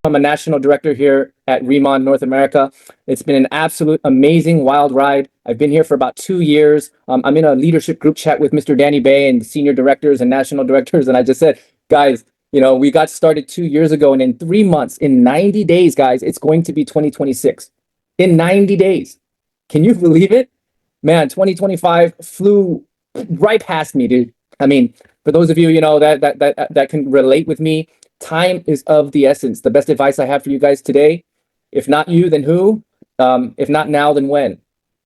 I'm a national director here at RIMAN North America. It's been an absolute amazing wild ride. I've been here for about 2 years. I'm in a leadership group chat with Mr. Danny Bay and the senior directors and national directors. And I just said, guys, we got started 2 years ago, and in 3 months, in 90 days, guys, it's going to be 2026. In 90 days. Can you believe it? Man, 2025 flew right past me, dude. I mean, for those of you, that can relate with me, time is of the essence. The best advice I have for you guys today, if not you, then who? If not now, then when?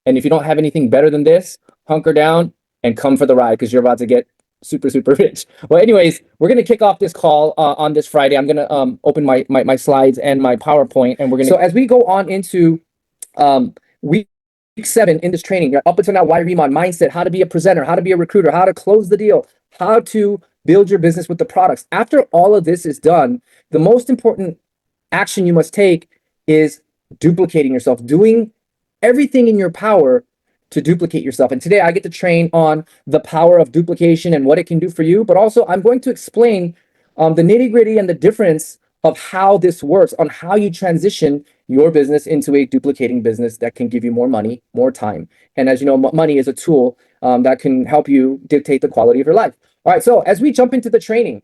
And if you don't have anything better than this, hunker down and come for the ride, because you're about to get super, super rich. Well, anyways, we're going to kick off this call on this Friday. I'm going to open my slides and my PowerPoint, and we're going to, so as we go on into week 7 in this training, up until now, why RIMAN, mindset, how to be a presenter, how to be a recruiter, how to close the deal, how to build your business with the products. After all of this is done, the most important action you must take is duplicating yourself, doing everything in your power to duplicate yourself. And today I get to train on the power of duplication and what it can do for you, but also I'm going to explain the nitty-gritty and the difference of how this works, on how you transition your business into a duplicating business that can give you more money, more time. And as you know, money is a tool that can help you dictate the quality of your life. All right, so as we jump into the training,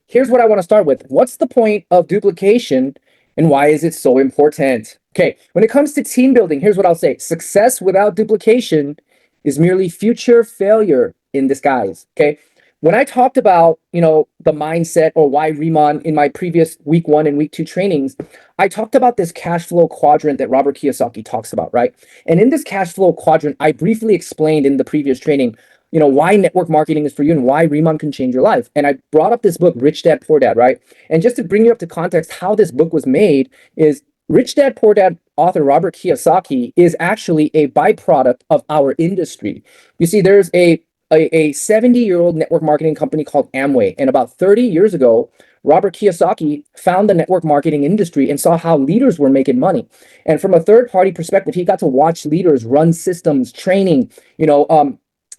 here's what I want to start with. What's the point of duplication and why is it so important? Okay, when it comes to team building, here's what I'll say. Success without duplication is merely future failure in disguise, okay? When I talked about, the mindset or why RIMAN in my previous week 1 and week 2 trainings, I talked about this cash flow quadrant that Robert Kiyosaki talks about, right? And in this cash flow quadrant, I briefly explained in the previous training, why network marketing is for you and why RIMAN can change your life. And I brought up this book, Rich Dad, Poor Dad, right? And just to bring you up to context, how this book was made is Rich Dad, Poor Dad author Robert Kiyosaki is actually a byproduct of our industry. You see, there's a 70-year-old network marketing company called Amway. And about 30 years ago, Robert Kiyosaki found the network marketing industry and saw how leaders were making money. And from a third-party perspective, he got to watch leaders run systems, training,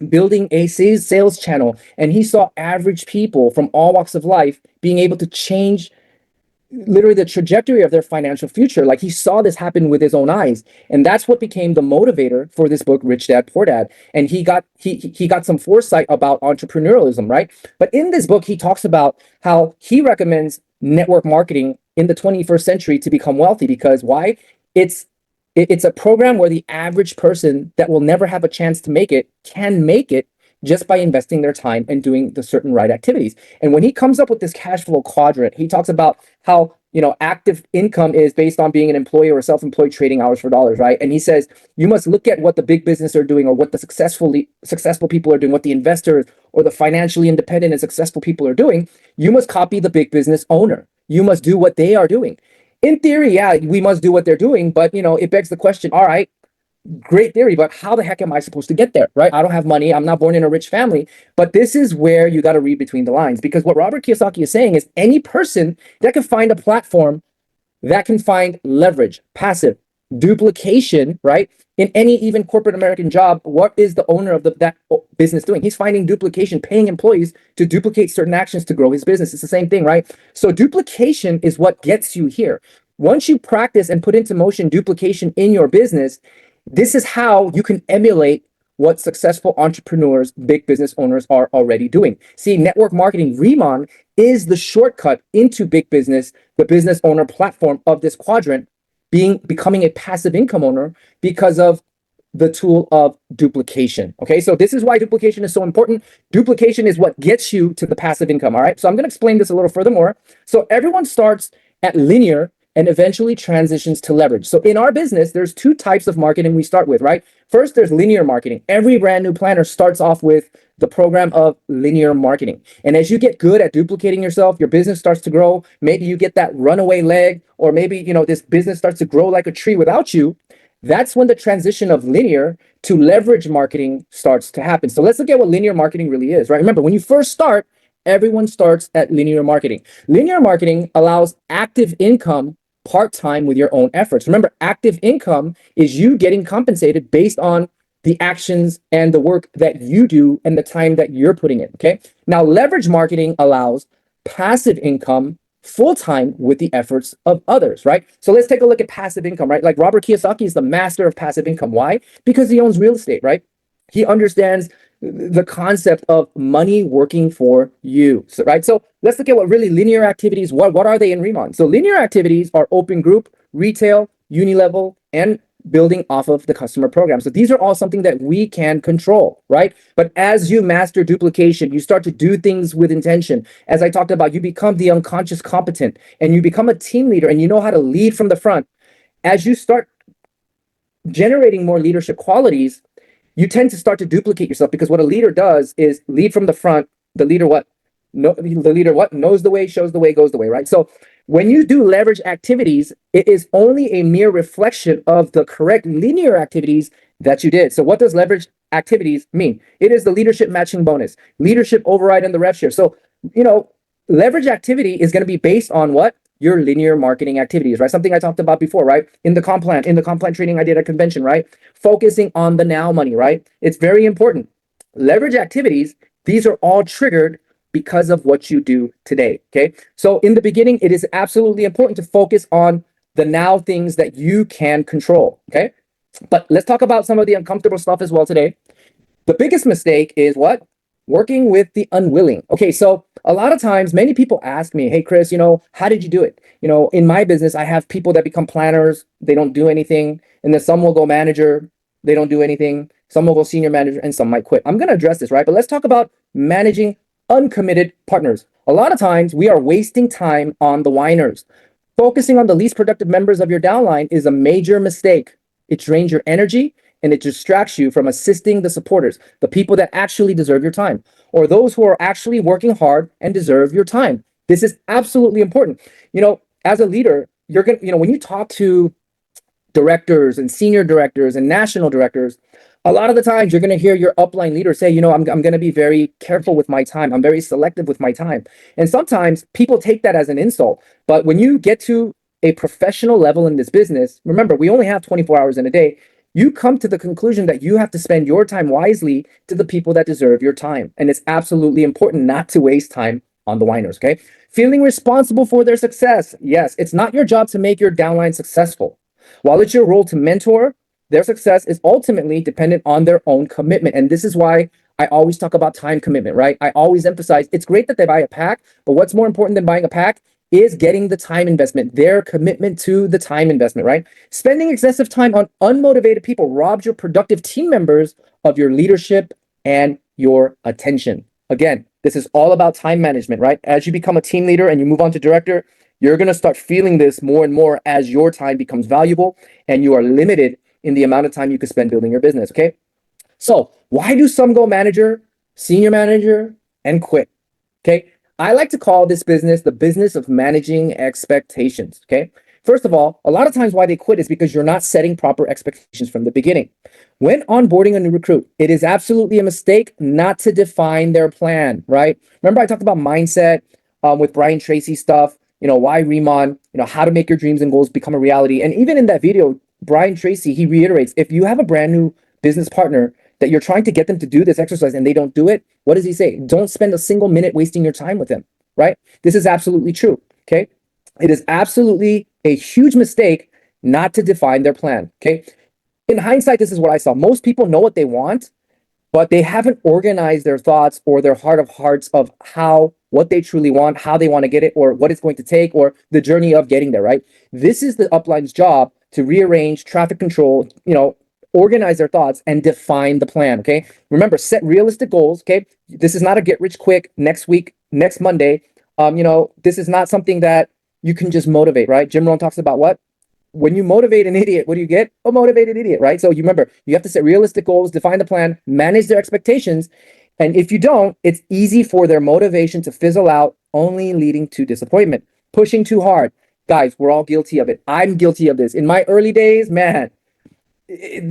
building a sales channel. And he saw average people from all walks of life being able to change literally the trajectory of their financial future. Like, he saw this happen with his own eyes, and that's what became the motivator for this book, Rich Dad, Poor Dad. And he got some foresight about entrepreneurialism, right? But in this book, he talks about how he recommends network marketing in the 21st century to become wealthy. Because why? It's a program where the average person that will never have a chance to make it can make it just by investing their time and doing the certain right activities. And when he comes up with this cash flow quadrant, he talks about how, active income is based on being an employee or self-employed, trading hours for dollars, right? And he says, you must look at what the big business are doing, or what the successful people are doing, what the investors or the financially independent and successful people are doing. You must copy the big business owner. You must do what they are doing. In theory, yeah, we must do what they're doing, but, it begs the question, all right, great theory, but how the heck am I supposed to get there, right? I don't have money. I'm not born in a rich family. But this is where you got to read between the lines, because what Robert Kiyosaki is saying is any person that can find a platform that can find leverage, passive, duplication, right? In any even corporate American job, what is the owner of that business doing? He's finding duplication, paying employees to duplicate certain actions to grow his business. It's the same thing, right? So duplication is what gets you here. Once you practice and put into motion duplication in your business, this is how you can emulate what successful entrepreneurs, big business owners are already doing. See, network marketing, RIMAN, is the shortcut into big business, the business owner platform of this quadrant, becoming a passive income owner because of the tool of duplication. Okay, so this is why duplication is so important. Duplication is what gets you to the passive income. All right, so I'm going to explain this a little furthermore. So everyone starts at linear and eventually transitions to leverage. So in our business, there's 2 types of marketing we start with, right? First, there's linear marketing. Every brand new planner starts off with the program of linear marketing. And as you get good at duplicating yourself, your business starts to grow. Maybe you get that runaway leg, or maybe, this business starts to grow like a tree without you. That's when the transition of linear to leverage marketing starts to happen. So let's look at what linear marketing really is, right? Remember, when you first start, everyone starts at linear marketing. Linear marketing allows active income part-time with your own efforts. Remember, active income is you getting compensated based on the actions and the work that you do and the time that you're putting in, okay? Now, leverage marketing allows passive income full-time with the efforts of others, right? So let's take a look at passive income, right? Like Robert Kiyosaki is the master of passive income. Why? Because he owns real estate, right? He understands the concept of money working for you, so, right? So let's look at what really linear activities, what are they in RIMAN? So linear activities are open group, retail, uni-level, and building off of the customer program. So these are all something that we can control, right? But as you master duplication, you start to do things with intention. As I talked about, you become the unconscious competent and you become a team leader and you know how to lead from the front. As you start generating more leadership qualities, you tend to start to duplicate yourself, because what a leader does is lead from the front. The leader what? No, the leader what? Knows the way, shows the way, goes the way, right? So when you do leverage activities, it is only a mere reflection of the correct linear activities that you did. So what does leverage activities mean? It is the leadership matching bonus, leadership override, and the rev share. So, leverage activity is going to be based on what? Your linear marketing activities, right? Something I talked about before, right? In the comp plan training I did at convention, right? Focusing on the now money, right? It's very important. Leverage activities, these are all triggered because of what you do today, okay? So in the beginning, it is absolutely important to focus on the now things that you can control, okay? But let's talk about some of the uncomfortable stuff as well today. The biggest mistake is what? Working with the unwilling. Okay, so a lot of times, many people ask me, hey, Chris, how did you do it? In my business, I have people that become planners, they don't do anything. And then some will go manager, they don't do anything. Some will go senior manager, and some might quit. I'm going to address this, right? But let's talk about managing uncommitted partners. A lot of times, we are wasting time on the whiners. Focusing on the least productive members of your downline is a major mistake. It drains your energy and it distracts you from assisting the supporters, the people that actually deserve your time, or those who are actually working hard and deserve your time. This is absolutely important. As a leader, you're going to, when you talk to directors and senior directors and national directors, a lot of the times you're going to hear your upline leader say, I'm going to be very careful with my time. I'm very selective with my time. And sometimes people take that as an insult. But when you get to a professional level in this business, remember, we only have 24 hours in a day. You come to the conclusion that you have to spend your time wisely to the people that deserve your time. And it's absolutely important not to waste time on the whiners, okay? Feeling responsible for their success. Yes, it's not your job to make your downline successful. While it's your role to mentor, their success is ultimately dependent on their own commitment. And this is why I always talk about time commitment, right? I always emphasize it's great that they buy a pack, but what's more important than buying a pack is getting the time investment, their commitment to the time investment, right? Spending excessive time on unmotivated people robs your productive team members of your leadership and your attention. Again, this is all about time management, right? As you become a team leader and you move on to director, you're going to start feeling this more and more as your time becomes valuable and you are limited in the amount of time you can spend building your business, okay? So why do some go manager, senior manager, and quit? Okay, I like to call this business the business of managing expectations, okay? First of all, a lot of times why they quit is because you're not setting proper expectations from the beginning. When onboarding a new recruit, it is absolutely a mistake not to define their plan, right? Remember I talked about mindset with Brian Tracy stuff, why RIMAN, how to make your dreams and goals become a reality. And even in that video, Brian Tracy, he reiterates, if you have a brand new business partner that you're trying to get them to do this exercise and they don't do it, what does he say? Don't spend a single minute wasting your time with them, right? This is absolutely true, okay? It is absolutely a huge mistake not to define their plan, okay? In hindsight, this is what I saw. Most people know what they want, but they haven't organized their thoughts or their heart of hearts of what they truly want, how they want to get it, or what it's going to take, or the journey of getting there, right? This is the upline's job to rearrange, traffic control, organize their thoughts and define the plan, okay? Remember, set realistic goals, okay? This is not a get rich quick next week, next Monday. This is not something that you can just motivate, right? Jim Rohn talks about what? When you motivate an idiot, what do you get? A motivated idiot, right? So you remember, you have to set realistic goals, define the plan, manage their expectations. And if you don't, it's easy for their motivation to fizzle out, only leading to disappointment. Pushing too hard. Guys, we're all guilty of it. I'm guilty of this. In my early days, man,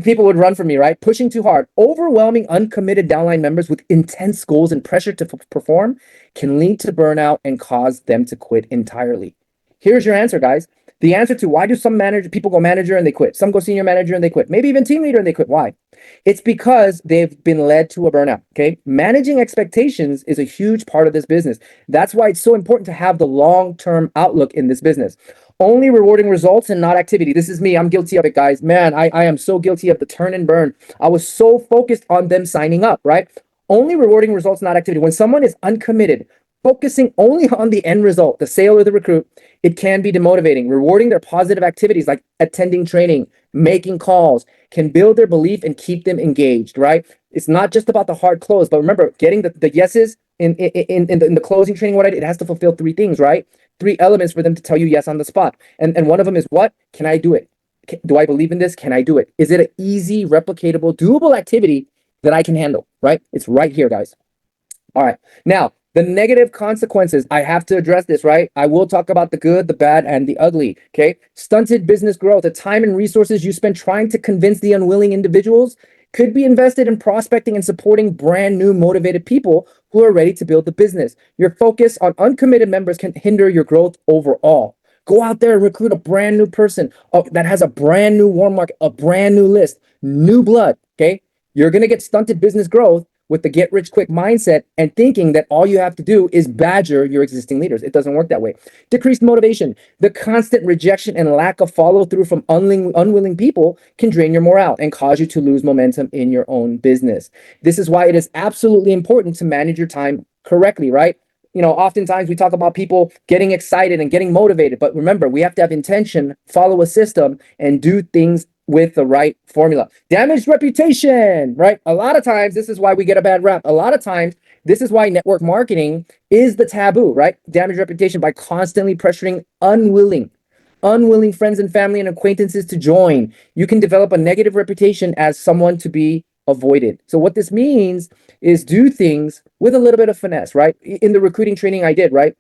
people would run from me, right? Pushing too hard. Overwhelming uncommitted downline members with intense goals and pressure to perform can lead to burnout and cause them to quit entirely. Here's your answer, guys. The answer to why do some people go manager and they quit? Some go senior manager and they quit. Maybe even team leader and they quit. Why? It's because they've been led to a burnout. Okay. Managing expectations is a huge part of this business. That's why it's so important to have the long-term outlook in this business. Only rewarding results and not activity. This is me. I'm guilty of it, guys. Man, I am so guilty of the turn and burn. I was so focused on them signing up, right? Only rewarding results, not activity. When someone is uncommitted, focusing only on the end result, the sale or the recruit, it can be demotivating. Rewarding their positive activities like attending training, making calls, can build their belief and keep them engaged, right? It's not just about the hard close, but remember, getting the yeses in the closing training, what I did, it has to fulfill three things, right? Three elements for them to tell you yes on the spot. And one of them is what? Can I do it? Do I believe in this? Can I do it? Is it an easy, replicatable, doable activity that I can handle, right? It's right here, guys. All right. Now, the negative consequences, I have to address this, right? I will talk about the good, the bad, and the ugly, okay? Stunted business growth, the time and resources you spend trying to convince the unwilling individuals could be invested in prospecting and supporting brand new motivated people who are ready to build the business. Your focus on uncommitted members can hinder your growth overall. Go out there and recruit a brand new person that has a brand new warm market, a brand new list, new blood, okay? You're going to get stunted business growth with the get rich quick mindset and thinking that all you have to do is badger your existing leaders. It doesn't work that way. Decreased motivation. The constant rejection and lack of follow through from unwilling people can drain your morale and cause you to lose momentum in your own business. This is why it is absolutely important to manage your time correctly, right? You know, oftentimes we talk about people getting excited and getting motivated, but remember, we have to have intention, follow a system, and do things with the right formula. Damaged reputation, right? A lot of times, this is why we get a bad rap. A lot of times, this is why network marketing is the taboo, right? Damaged reputation by constantly pressuring unwilling friends and family and acquaintances to join. You can develop a negative reputation as someone to be avoided. So what this means is do things with a little bit of finesse, right? In the recruiting training I did, right?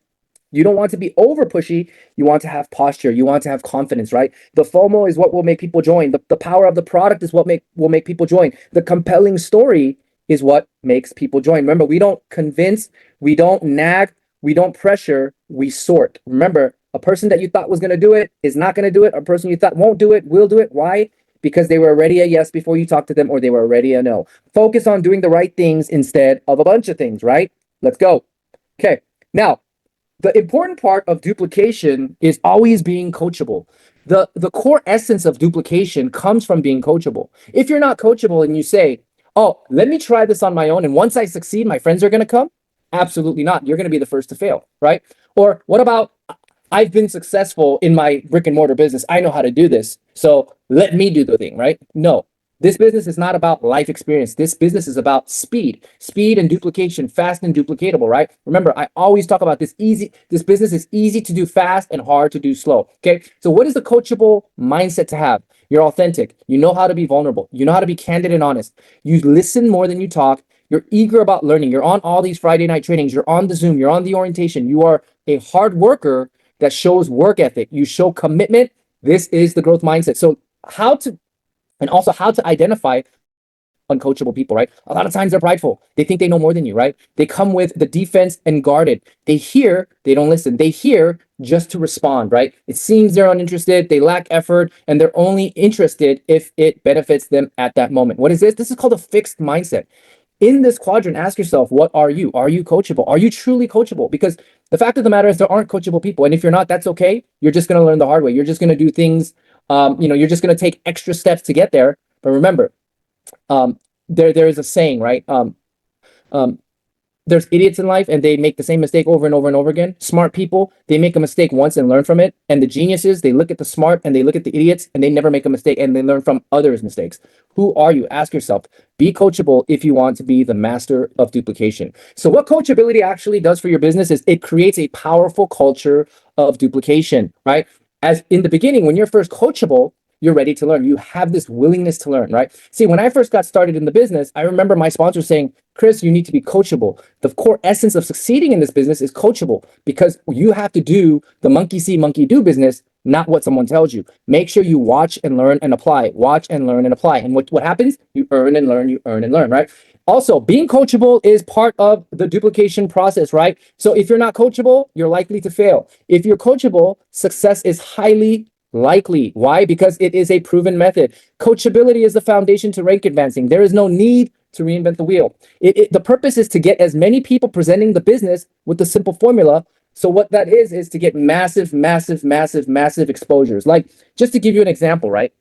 You don't want to be over pushy. You want to have posture. You want to have confidence, right? The FOMO is what will make people join. The power of the product is what will make people join. The compelling story is what makes people join. Remember, we don't convince, we don't nag, we don't pressure, we sort. Remember, a person that you thought was going to do it is not going to do it. A person you thought won't do it will do it. Why? Because they were already a yes before you talked to them, or they were already a no. Focus on doing the right things instead of a bunch of things, right? Let's go. Okay. Now, the important part of duplication is always being coachable. The core essence of duplication comes from being coachable. If you're not coachable and you say, oh, let me try this on my own, and once I succeed, my friends are going to come. Absolutely not. You're going to be the first to fail, right? Or what about, I've been successful in my brick and mortar business. I know how to do this. So let me do the thing, right? No, this business is not about life experience. This business is about speed and duplication, fast and duplicatable, right? Remember, I always talk about this business is easy to do fast and hard to do slow. Okay. So what is the coachable mindset to have? You're authentic. You know how to be vulnerable. You know how to be candid and honest. You listen more than you talk. You're eager about learning. You're on all these Friday night trainings. You're on the Zoom. You're on the orientation. You are a hard worker that shows work ethic. You show commitment. This is the growth mindset. So how to identify uncoachable people, right? A lot of times they're prideful. They think they know more than you, right? They come with the defense and guarded. They hear, they don't listen. They hear just to respond, right? It seems they're uninterested, they lack effort, and they're only interested if it benefits them at that moment. What is this? This is called a fixed mindset. In this quadrant, ask yourself, what are you? Are you coachable? Are you truly coachable? Because the fact of the matter is there aren't coachable people. And if you're not, that's okay. You're just going to learn the hard way. You're just going to do things, you're just going to take extra steps to get there. But remember, there is a saying, right? Um, there's idiots in life and they make the same mistake over and over and over again. Smart people, they make a mistake once and learn from it. And the geniuses, they look at the smart and they look at the idiots and they never make a mistake and they learn from others' mistakes. Who are you? Ask yourself. Be coachable if you want to be the master of duplication. So what coachability actually does for your business is it creates a powerful culture of duplication, right? As in the beginning, when you're first coachable, you're ready to learn. You have this willingness to learn, right? See, when I first got started in the business, I remember my sponsor saying, Chris, you need to be coachable. The core essence of succeeding in this business is coachable because you have to do the monkey see, monkey do business, not what someone tells you. Make sure you watch and learn and apply. Watch and learn and apply. And what happens? You earn and learn, right? Also, being coachable is part of the duplication process, right? So if you're not coachable, you're likely to fail. If you're coachable, success is highly Likely. Why? Because it is a proven method. Coachability is the foundation to rank advancing. There is no need to reinvent the wheel. The purpose is to get as many people presenting the business with the simple formula. So what that is to get massive, massive, massive, massive exposures. Like, just to give you an example, right?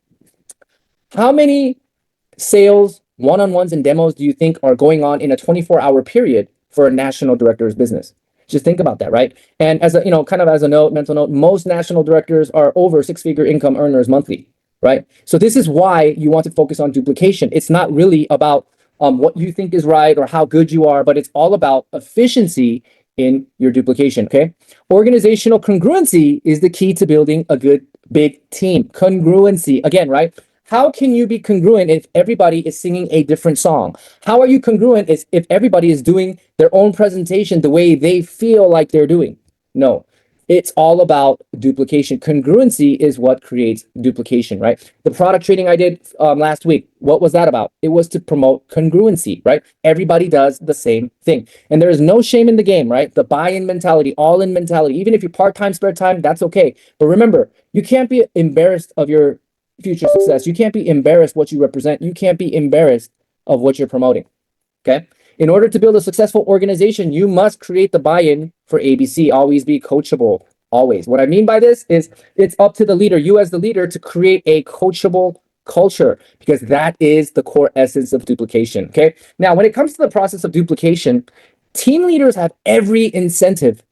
How many sales, one-on-ones, and demos do you think are going on in a 24-hour period for a national director's business? Just think about that, right? And as a, kind of as a note, mental note, most national directors are over six-figure income earners monthly, right? So this is why you want to focus on duplication. It's not really about what you think is right or how good you are, but it's all about efficiency in your duplication, okay? Organizational congruency is the key to building a good big team. Congruency, again, right? How can you be congruent if everybody is singing a different song? How are you congruent if everybody is doing their own presentation the way they feel like they're doing? No, it's all about duplication. Congruency is what creates duplication, right? The product training I did last week, what was that about? It was to promote congruency, right? Everybody does the same thing. And there is no shame in the game, right? The buy-in mentality, all-in mentality. Even if you're part-time, spare time, that's okay. But remember, you can't be embarrassed of your future success. You can't be embarrassed what you represent. You can't be embarrassed of what you're promoting. Okay. In order to build a successful organization, you must create the buy-in for ABC. Always be coachable. Always. What I mean by this is it's up to the leader, you as the leader, to create a coachable culture, because that is the core essence of duplication. Okay. Now, when it comes to the process of duplication, team leaders have every incentive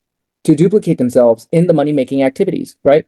to duplicate themselves in the money-making activities, right?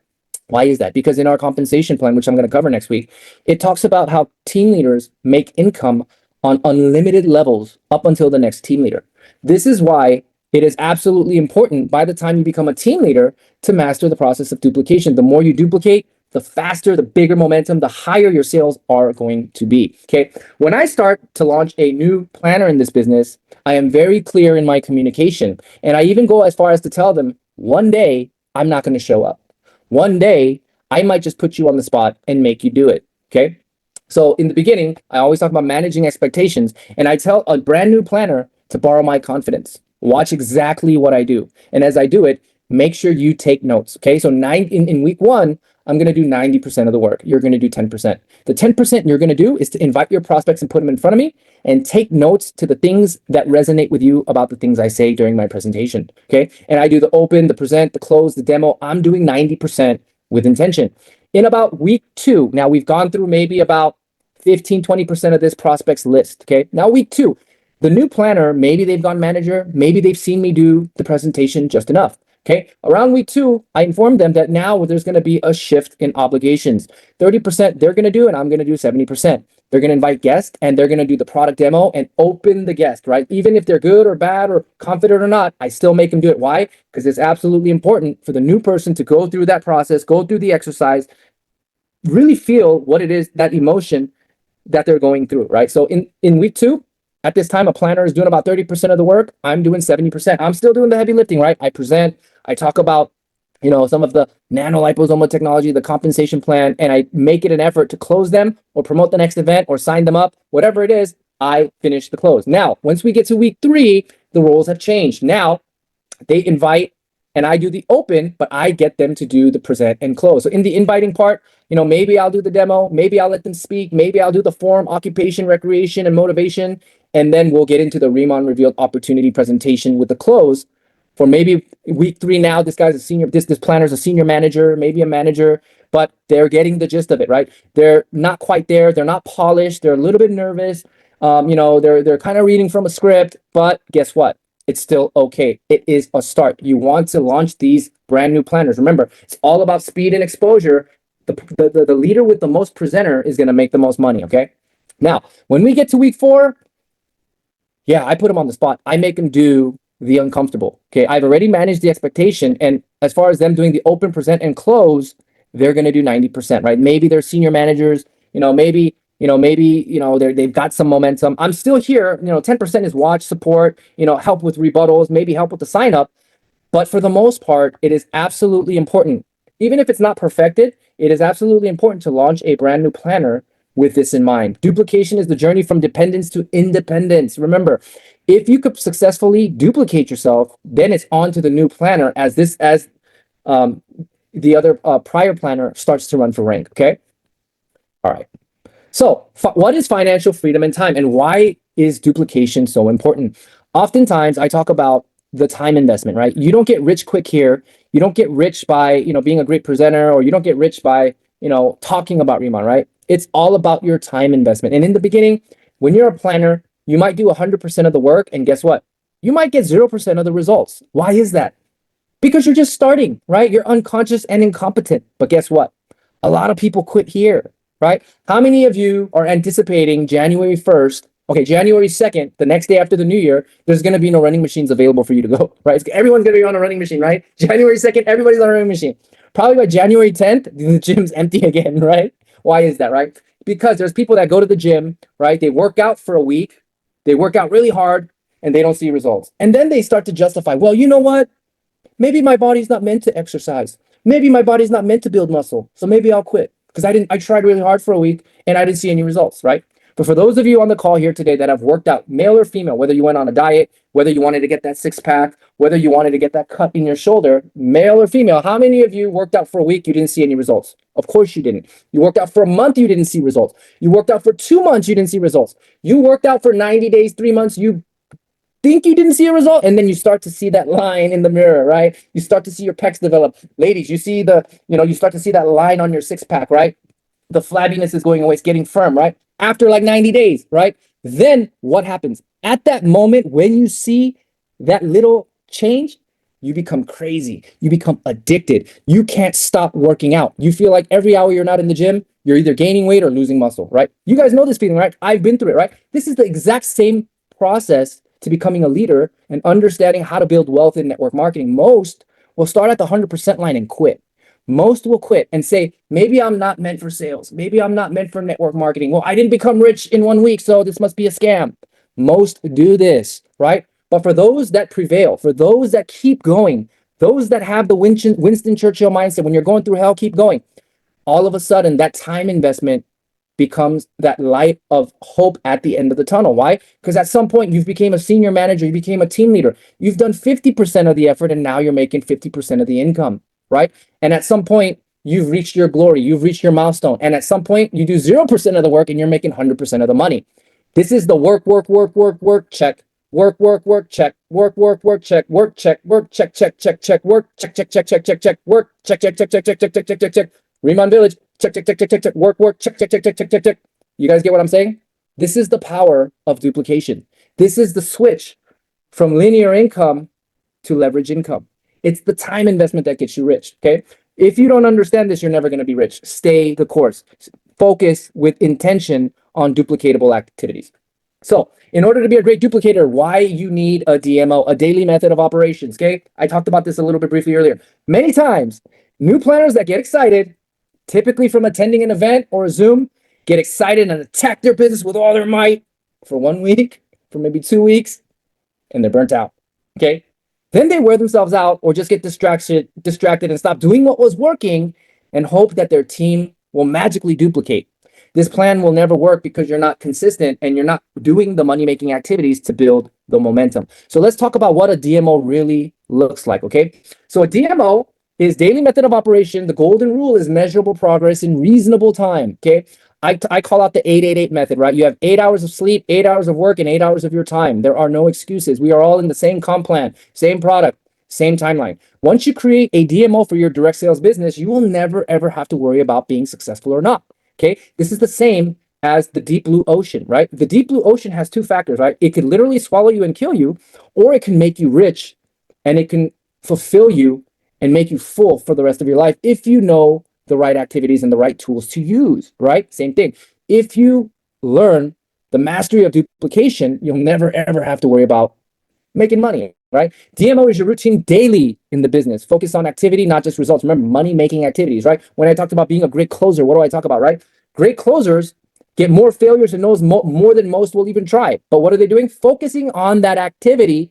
Why is that? Because in our compensation plan, which I'm going to cover next week, it talks about how team leaders make income on unlimited levels up until the next team leader. This is why it is absolutely important by the time you become a team leader to master the process of duplication. The more you duplicate, the faster, the bigger momentum, the higher your sales are going to be. Okay. When I start to launch a new planner in this business, I am very clear in my communication. And I even go as far as to tell them, one day I'm not going to show up. One day, I might just put you on the spot and make you do it, okay? So in the beginning, I always talk about managing expectations, and I tell a brand new planner to borrow my confidence. Watch exactly what I do. And as I do it, make sure you take notes, okay? So in week one, I'm going to do 90% of the work. You're going to do 10%. The 10% you're going to do is to invite your prospects and put them in front of me and take notes to the things that resonate with you about the things I say during my presentation, okay? And I do the open, the present, the close, the demo. I'm doing 90% with intention. In about week two, now we've gone through maybe about 15, 20% of this prospect's list, okay? Now week two, the new planner, maybe they've gone manager, maybe they've seen me do the presentation just enough. Okay, around week two, I informed them that now there's going to be a shift in obligations. 30% they're going to do, and I'm going to do 70%. They're going to invite guests, and they're going to do the product demo and open the guest, right? Even if they're good or bad or confident or not, I still make them do it. Why? Because it's absolutely important for the new person to go through that process, go through the exercise, really feel what it is, that emotion that they're going through, right? So in week two, at this time, a planner is doing about 30% of the work. I'm doing 70%. I'm still doing the heavy lifting, right? I present, I talk about, some of the nanoliposomal technology, the compensation plan, and I make it an effort to close them or promote the next event or sign them up, whatever it is, I finish the close. Now, once we get to week three, the roles have changed. Now they invite and I do the open, but I get them to do the present and close. So in the inviting part, maybe I'll do the demo, maybe I'll let them speak, maybe I'll do the form, occupation, recreation, and motivation. And then we'll get into the RIMAN revealed opportunity presentation with the close for maybe week three. Now this guy's a senior, this planner's a senior manager, maybe a manager, but they're getting the gist of it, right? They're not quite there. They're not polished. They're a little bit nervous. They're kind of reading from a script, but guess what? It's still okay. It is a start. You want to launch these brand new planners. Remember, it's all about speed and exposure. The leader with the most presenter is going to make the most money, okay? Now, when we get to week four, yeah, I put them on the spot. I make them do the uncomfortable. Okay, I've already managed the expectation. And as far as them doing the open, present, and close, they're going to do 90%, right? Maybe they're senior managers, maybe they've got some momentum. I'm still here. 10% is watch, support, help with rebuttals, maybe help with the sign up. But for the most part, it is absolutely important. Even if it's not perfected, it is absolutely important to launch a brand new planner with this in mind. Duplication is the journey from dependence to independence. Remember, if you could successfully duplicate yourself, then it's on to the new planner as the other prior planner starts to run for rank. Okay. All right. So, what is financial freedom and time, and why is duplication so important? Oftentimes, I talk about the time investment, right? You don't get rich quick here. You don't get rich by, being a great presenter, or you don't get rich by, talking about RIMAN, right? It's all about your time investment. And in the beginning, when you're a planner, you might do 100% of the work, and guess what? You might get 0% of the results. Why is that? Because you're just starting, right? You're unconscious and incompetent. But guess what? A lot of people quit here, right? How many of you are anticipating January 1st? Okay, January 2nd, the next day after the new year, there's going to be no running machines available for you to go, right? Everyone's going to be on a running machine, right? January 2nd, everybody's on a running machine. Probably by January 10th, the gym's empty again, right? Why is that, right? Because there's people that go to the gym, right? They work out for a week, they work out really hard, and they don't see results. And then they start to justify, well, you know what? Maybe my body's not meant to exercise. Maybe my body's not meant to build muscle. So maybe I'll quit because I tried really hard for a week and I didn't see any results, right? But for those of you on the call here today that have worked out, male or female, whether you went on a diet, whether you wanted to get that six pack, whether you wanted to get that cut in your shoulder, male or female, how many of you worked out for a week, you didn't see any results? Of course you didn't. You worked out for a month, you didn't see results. You worked out for 2 months, you didn't see results. You worked out for 90 days, 3 months, you think you didn't see a result, and then you start to see that line in the mirror, right? You start to see your pecs develop. Ladies, you see you start to see that line on your six pack, right? The flabbiness is going away, it's getting firm, right? After like 90 days, right? Then what happens? At that moment, when you see that little change, you become crazy. You become addicted. You can't stop working out. You feel like every hour you're not in the gym, you're either gaining weight or losing muscle, right? You guys know this feeling, right? I've been through it, right? This is the exact same process to becoming a leader and understanding how to build wealth in network marketing. Most will start at the 100% line and quit. Most will quit and say, maybe I'm not meant for sales. Maybe I'm not meant for network marketing. Well, I didn't become rich in 1 week, so this must be a scam. Most do this, right? But for those that prevail, for those that keep going, those that have the Winston Churchill mindset, when you're going through hell, keep going. All of a sudden, that time investment becomes that light of hope at the end of the tunnel. Why? Because at some point you've became a senior manager, you became a team leader. You've done 50% of the effort and now you're making 50% of the income, right? And at some point you've reached your glory, you've reached your milestone. And at some point you do 0% of the work and you're making 100% of the money. This is the work, check. Work, check. Work, check. Work, check. Work, check, check. Work, check, check. Work, check, check. RIMAN Village, check. Work, check. You guys get what I'm saying? This is the power of duplication. This is the switch from linear income to leverage income. It's the time investment that gets you rich, okay? If you don't understand this, you're never going to be rich. Stay the course. Focus with intention on duplicatable activities. So, in order to be a great duplicator, why you need a DMO, a daily method of operations, okay? I talked about this a little bit briefly earlier. Many times, new planners that get excited, typically from attending an event or a Zoom, get excited and attack their business with all their might for 1 week, for maybe 2 weeks, and they're burnt out, okay? Then they wear themselves out or just get distracted and stop doing what was working and hope that their team will magically duplicate. This plan will never work because you're not consistent and you're not doing the money-making activities to build the momentum. So let's talk about what a DMO really looks like, okay? So a DMO is daily method of operation. The golden rule is measurable progress in reasonable time, okay? I call out the 888 method, right? You have 8 hours of sleep, 8 hours of work, and 8 hours of your time. There are no excuses. We are all in the same comp plan, same product, same timeline. Once you create a DMO for your direct sales business, you will never, ever have to worry about being successful or not, okay? This is the same as the deep blue ocean, right? The deep blue ocean has two factors, right? It could literally swallow you and kill you, or it can make you rich and it can fulfill you and make you full for the rest of your life if you know the right activities and the right tools to use, right? Same thing. If you learn the mastery of duplication, you'll never, ever have to worry about making money, right? DMO is your routine daily in the business. Focus on activity, not just results. Remember, money-making activities, right? When I talked about being a great closer, what do I talk about, right? Great closers get more failures and knows more than most will even try. But what are they doing? Focusing on that activity,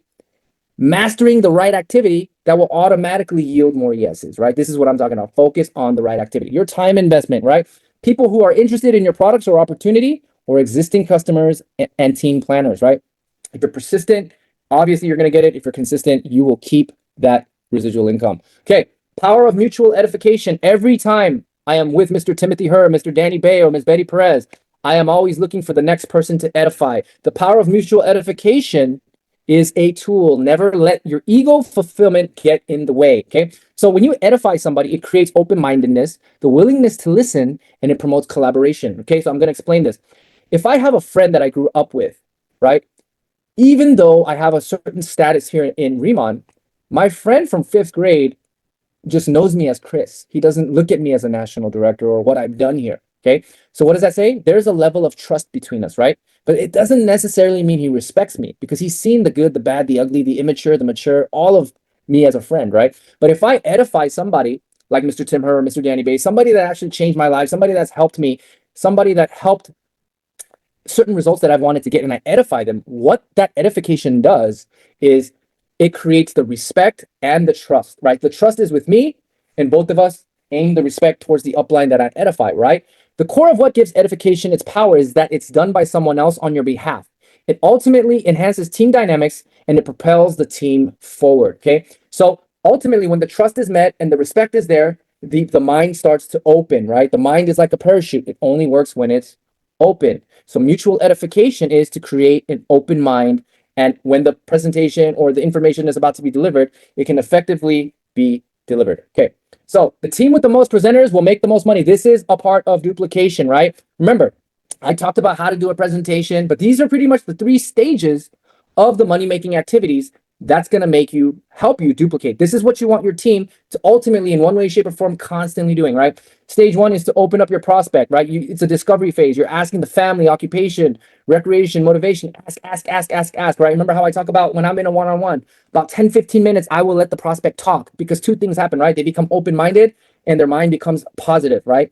mastering the right activity that will automatically yield more yeses, right? This is what I'm talking about. Focus on the right activity. Your time investment, right? People who are interested in your products or opportunity, or existing customers and team planners, right? If you're persistent, obviously you're going to get it. If you're consistent, you will keep that residual income. Okay, Power of mutual edification. Every time I am with Mr. Timothy Herr, Mr. Danny Bay, or Ms. Betty Perez, I am always looking for the next person to edify. The power of mutual edification is a tool. Never let your ego fulfillment get in the way. Okay. So when you edify somebody, it creates open-mindedness, the willingness to listen, and it promotes collaboration. Okay. So I'm going to explain this. If I have a friend that I grew up with, right? Even though I have a certain status here in RIMAN, my friend from fifth grade just knows me as Chris. He doesn't look at me as a national director or what I've done here. Okay. So what does that say? There's a level of trust between us, right? But it doesn't necessarily mean he respects me because he's seen the good, the bad, the ugly, the immature, the mature, all of me as a friend, right? But if I edify somebody like Mr. Tim Herr or Mr. Danny Bay, somebody that actually changed my life, somebody that's helped me, somebody that helped certain results that I've wanted to get, and I edify them, what that edification does is it creates the respect and the trust, right? The trust is with me, and both of us aim the respect towards the upline that I edify, right? The core of what gives edification its power is that it's done by someone else on your behalf. It ultimately enhances team dynamics and it propels the team forward, okay? So ultimately, when the trust is met and the respect is there, the mind starts to open, right? The mind is like a parachute. It only works when it's open. So mutual edification is to create an open mind. And when the presentation or the information is about to be delivered, it can effectively be delivered. Okay. So the team with the most presenters will make the most money. This is a part of duplication, right? Remember, I talked about how to do a presentation, but these are pretty much the 3 stages of the money-making activities that's going to help you duplicate. This is what you want your team to ultimately, in one way, shape, or form, constantly doing, right? Stage 1 is to open up your prospect, right? It's a discovery phase. You're asking the family, occupation, recreation, motivation. Ask, right? Remember how I talk about when I'm in a one-on-one, about 10, 15 minutes, I will let the prospect talk because 2 things happen, right? They become open-minded and their mind becomes positive, right?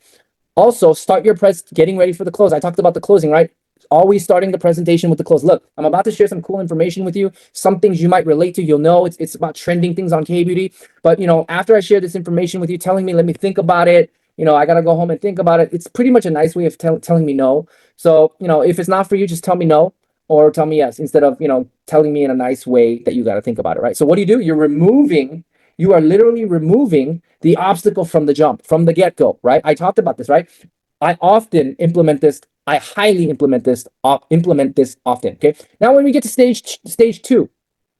Also, start your getting ready for the close. I talked about the closing, right? Always starting the presentation with the close. Look, I'm about to share some cool information with you. Some things you might relate to. You'll know it's about trending things on K-Beauty. But, after I share this information with you, telling me, let me think about it. I got to go home and think about it. It's pretty much a nice way of telling me no. So, if it's not for you, just tell me no or tell me yes instead of, telling me in a nice way that you got to think about it, right? So what do? You are literally removing the obstacle from the jump, from the get-go, right? I talked about this, right? I often implement this. I highly implement this often. Okay. Now, when we get to stage 2,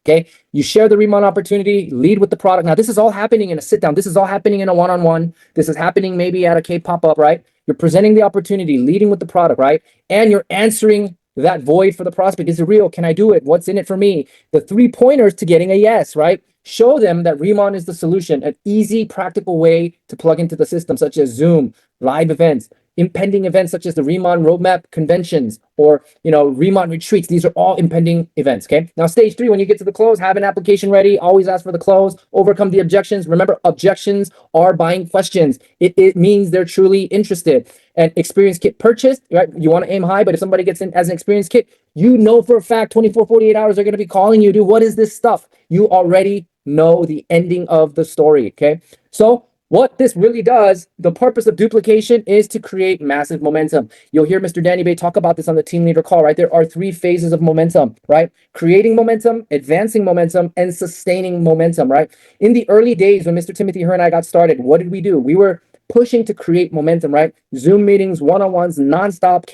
okay, you share the RIMAN opportunity, lead with the product. Now, this is all happening in a sit down. This is all happening in a one-on-one. This is happening maybe at a K pop-up, right? You're presenting the opportunity, leading with the product, right? And you're answering that void for the prospect. Is it real? Can I do it? What's in it for me? The 3 pointers to getting a yes, right? Show them that RIMAN is the solution, an easy, practical way to plug into the system, such as Zoom, live events, impending events such as the RIMAN roadmap conventions or RIMAN retreats. These are all impending events. Okay. Now, stage 3, when you get to the close, have an application ready. Always ask for the close. Overcome the objections. Remember, objections are buying questions. It means they're truly interested. And experience kit purchased, right? You want to aim high, but if somebody gets in as an experience kit, for a fact 24, 48 hours they're going to be calling you, dude. What is this stuff? You already know the ending of the story. Okay. So what this really does, the purpose of duplication is to create massive momentum. You'll hear Mr. Danny Bay talk about this on the team leader call, right? There are 3 phases of momentum, right? Creating momentum, advancing momentum, and sustaining momentum, right? In the early days when Mr. Timothy Herr and I got started, what did we do? We were pushing to create momentum, right? Zoom meetings, one-on-ones, nonstop,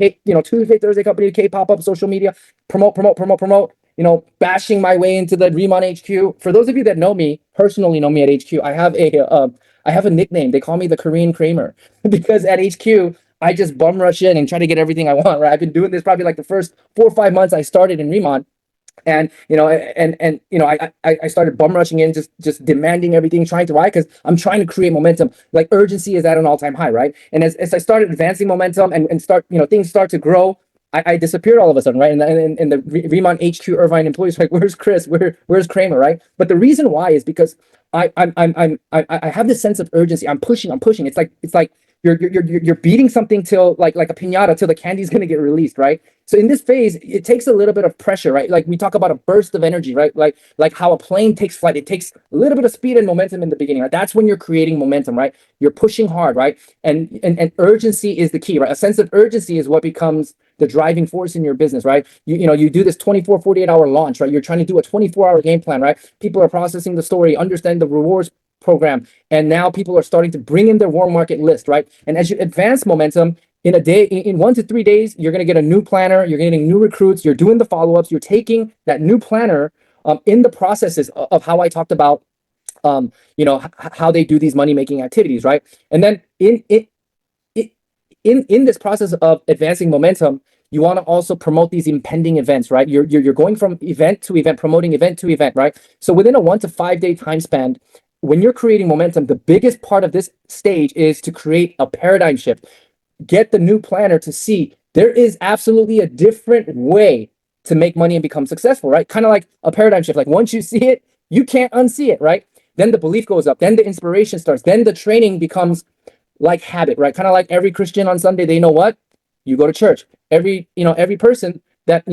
Tuesday, Thursday company, K pop-up, social media, promote, bashing my way into the RIMAN HQ. For those of you that personally know me at HQ, I have a nickname. They call me the Korean Kramer because at HQ, I just bum rush in and try to get everything I want, right? I've been doing this probably like the first 4 or 5 months I started in RIMAN. And I started bum rushing in, just demanding everything, trying to, why? Because I'm trying to create momentum. Like urgency is at an all-time high, right? And as I started advancing momentum and things start to grow, I disappeared all of a sudden, right? And the RIMAN HQ Irvine employees were like, where's Chris? Where's Kramer, right? But the reason why is because I have this sense of urgency. I'm pushing. It's like you're beating something till like a piñata till the candy's gonna get released, right? So in this phase, it takes a little bit of pressure, right? Like we talk about a burst of energy, right? Like how a plane takes flight. It takes a little bit of speed and momentum in the beginning, right? That's when you're creating momentum, right? You're pushing hard, right? And urgency is the key, right? A sense of urgency is what becomes the driving force in your business, right? You do this 24, 48 hour launch, right? You're trying to do a 24-hour game plan, right? People are processing the story, understand the rewards program. And now people are starting to bring in their warm market list, right? And as you advance momentum, in a day, in 1 to 3 days, you're going to get a new planner, you're getting new recruits, you're doing the follow-ups, you're taking that new planner in the processes of how I talked about, how they do these money-making activities, right? And then in this process of advancing momentum, you want to also promote these impending events, right? You're going from event to event, promoting event to event, right? So within a 1 to 5 day time span, when you're creating momentum, the biggest part of this stage is to create a paradigm shift. Get the new planner to see there is absolutely a different way to make money and become successful, right? Kind of like a paradigm shift. Like once you see it, you can't unsee it, right? Then the belief goes up, then the inspiration starts, then the training becomes like habit, right? Kind of like every Christian on Sunday, they know what? You go to church. Every person that,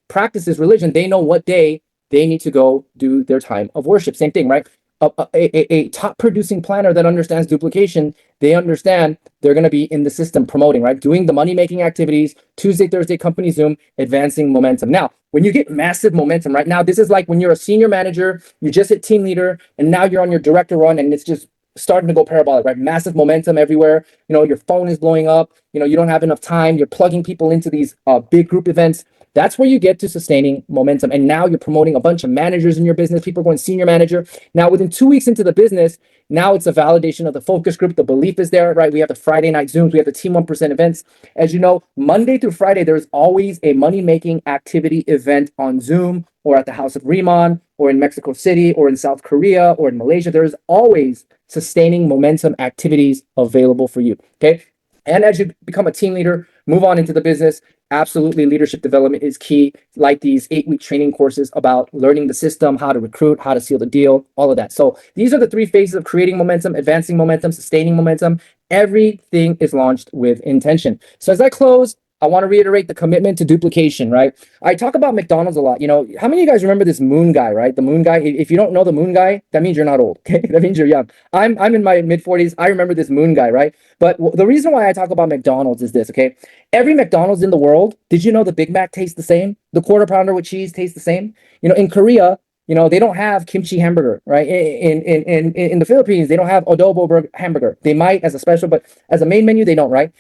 practices religion, they know what day they need to go do their time of worship. Same thing, right? A top producing planner that understands duplication, they understand they're going to be in the system promoting, right? Doing the money making activities, Tuesday, Thursday, company Zoom, advancing momentum. Now, when you get massive momentum right now, this is like when you're a senior manager, you just hit team leader, and now you're on your director run, and it's just starting to go parabolic, right? Massive momentum everywhere. Your phone is blowing up. You don't have enough time. You're plugging people into these big group events. That's where you get to sustaining momentum. And now you're promoting a bunch of managers in your business. People are going senior manager. Now, within 2 weeks into the business, now it's a validation of the focus group. The belief is there, right? We have the Friday night Zooms. We have the Team 1% events. As you know, Monday through Friday, there's always a money-making activity event on Zoom or at the House of RIMAN or in Mexico City or in South Korea or in Malaysia. There's always sustaining momentum activities available for you, okay? And as you become a team leader, move on into the business, absolutely leadership development is key, like these 8-week training courses about learning the system, how to recruit, how to seal the deal, all of that. So these are the 3 phases of creating momentum, advancing momentum, sustaining momentum. Everything is launched with intention. So as I close, I want to reiterate the commitment to duplication, right? I talk about McDonald's a lot. How many of you guys remember this moon guy, right? The moon guy. If you don't know the moon guy, that means you're not old, okay? That means you're young. I'm in my mid-40s. I remember this moon guy, right? But the reason why I talk about McDonald's is this, okay? Every McDonald's in the world, did you know the Big Mac tastes the same? The quarter pounder with cheese tastes the same? In Korea, they don't have kimchi hamburger, right? In the Philippines, they don't have adobo hamburger. They might as a special, but as a main menu, they don't, right?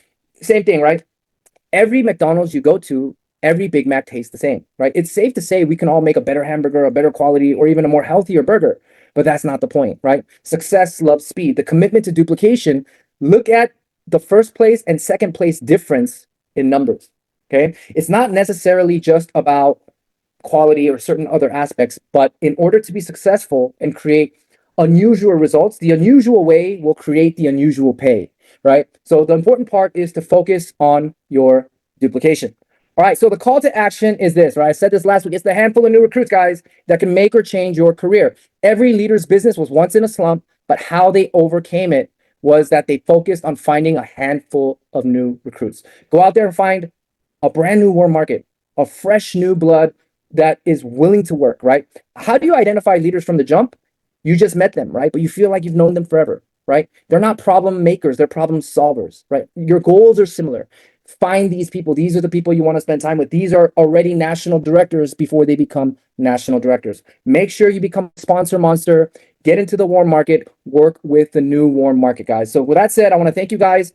Same thing, right? Every McDonald's you go to, every Big Mac tastes the same, right? It's safe to say we can all make a better hamburger, a better quality, or even a more healthier burger, but that's not the point, right? Success loves speed. The commitment to duplication, look at the first place and second place difference in numbers, okay? It's not necessarily just about quality or certain other aspects, but in order to be successful and create unusual results, the unusual way will create the unusual pay, right? So the important part is to focus on your duplication. All right, so the call to action is this, right? I said this last week. It's the handful of new recruits, guys, that can make or change your career. Every leader's business was once in a slump, but how they overcame it was that they focused on finding a handful of new recruits. Go out there and find a brand new warm market, a fresh new blood that is willing to work, right? How do you identify leaders from the jump? You just met them, right? But you feel like you've known them forever, right? They're not problem makers, they're problem solvers, right? Your goals are similar. Find these people. These are the people you want to spend time with. These are already national directors before they become national directors. Make sure you become a sponsor monster, get into the warm market, work with the new warm market, guys. So with that said, I want to thank you guys.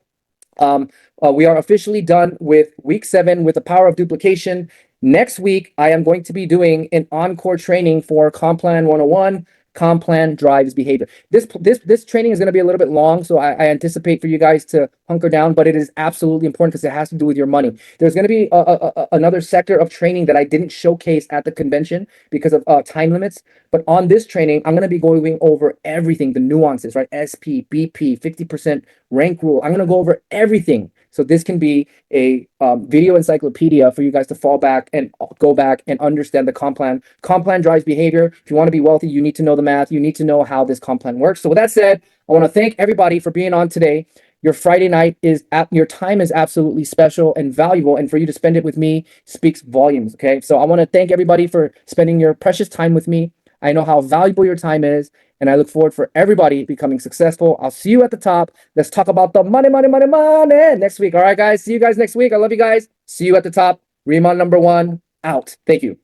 We are officially done with week 7 with the power of duplication. Next week, I am going to be doing an encore training for Comp Plan 101. Comp Plan drives behavior. This training is going to be a little bit long, so I anticipate for you guys to hunker down, but it is absolutely important because it has to do with your money. There's going to be another sector of training that I didn't showcase at the convention because of time limits. But on this training, I'm going to be going over everything, the nuances, right? SP, BP, 50% rank rule. I'm going to go over everything. So this can be a video encyclopedia for you guys to fall back and go back and understand the comp plan. Comp plan drives behavior. If you want to be wealthy, you need to know the math. You need to know how this comp plan works. So with that said, I want to thank everybody for being on today. Your Friday night your time is absolutely special and valuable, and for you to spend it with me speaks volumes. Okay, so I want to thank everybody for spending your precious time with me. I know how valuable your time is, and I look forward for everybody becoming successful. I'll see you at the top. Let's talk about the money next week. All right, guys. See you guys next week. I love you guys. See you at the top. RIMAN #1 out. Thank you.